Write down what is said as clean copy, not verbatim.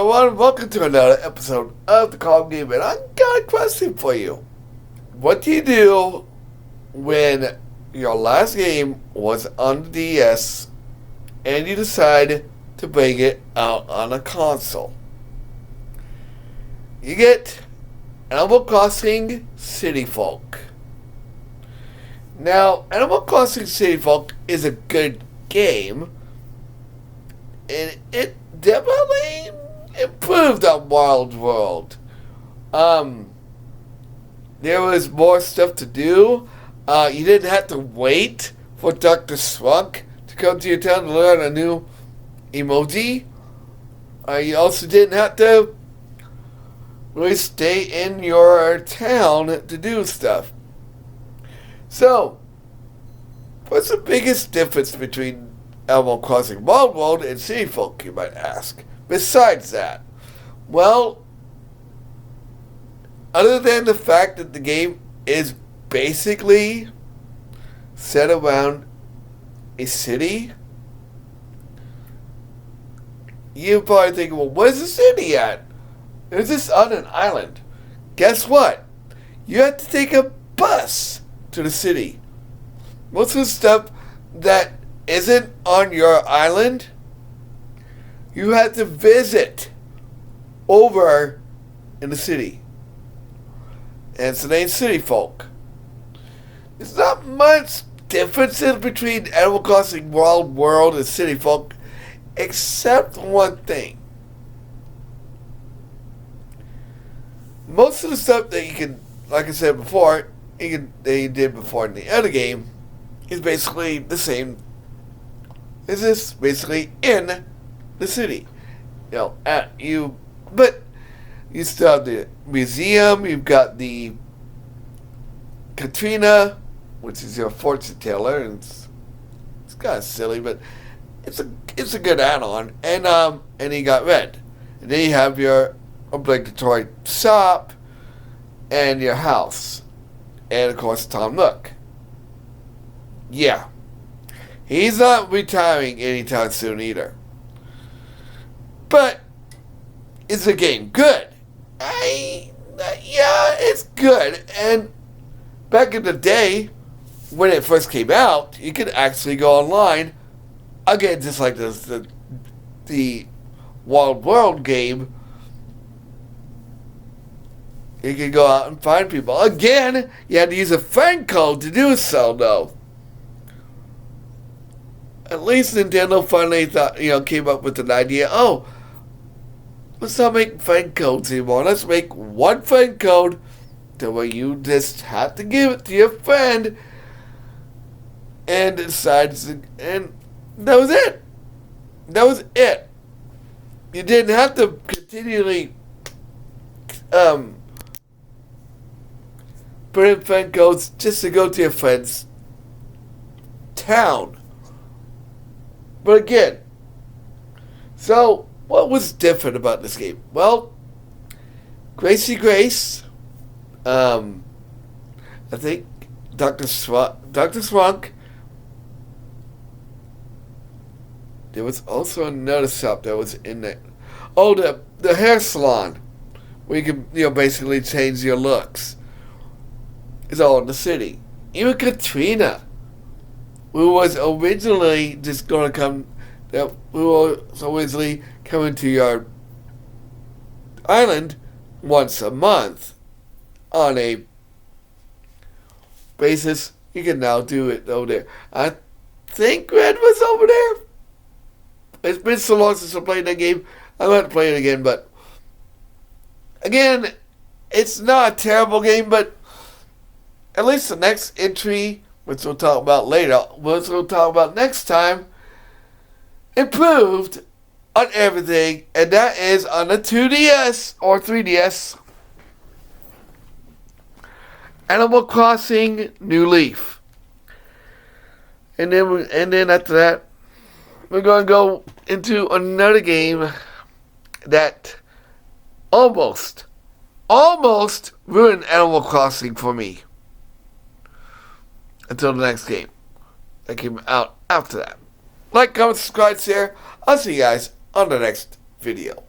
everyone, welcome to another episode of the Calm Game, and I got a question for you. What do you do when your last game was on the DS and you decide to bring it out on a console? You get Animal Crossing City Folk. Now, Animal Crossing City Folk is a good game, and it definitely improved on Wild World. There was more stuff to do. You didn't have to wait for Dr. Shrunk to come to your town to learn a new emoji. You also didn't have to really stay in your town to do stuff. So, what's the biggest difference between Animal Crossing Wild World and City Folk, you might ask? Besides that, well, other than the fact that the game is basically set around a city, you're probably thinking, well, where's the city at? Is this on an island? Guess what? You have to take a bus to the city. Most of the stuff that isn't on your island, you have to visit over in the city. And it's the name City Folk. There's not much differences between Animal Crossing Wild World and City Folk, except one thing. Most of the stuff that you can, like I said before, they did before in the other game, is basically the same. Is this basically in the city? But you still have the museum. You've got the Katrina, which is your fortune teller, and it's kind of silly, but it's a good add-on. And you got Red, and then you have your obligatory shop and your house, and of course Tom Nook. Yeah, he's not retiring anytime soon either. But is the game good? Yeah, it's good. And back in the day, when it first came out, you could actually go online, again, just like the Wild World game. You could go out and find people. Again, you had to use a friend code to do so, though. At least Nintendo finally came up with an idea. Oh, let's not make friend codes anymore. Let's make one friend code to where you just have to give it to your friend and and that was it. That was it. You didn't have to continually put in friend codes just to go to your friend's town. But again, so what was different about this game? Well, Gracie Grace, I think Dr. Shrunk. There was also another shop that was in there. Oh, the hair salon, where you can basically change your looks. It's all in the city. Even Katrina, who was originally just going to come, who was originally coming to your island once a month on a basis, you can now do it over there. I think Red was over there. It's been so long since I played that game, I might play it again, but again, it's not a terrible game, but at least the next entry, which we'll talk about later, which we'll talk about next time, improved on everything, and that is on the 2DS or 3DS. Animal Crossing New Leaf. And then after that, we're going to go into another game that almost ruined Animal Crossing for me. Until the next game that came out after that. Like, comment, subscribe, share. I'll see you guys on the next video.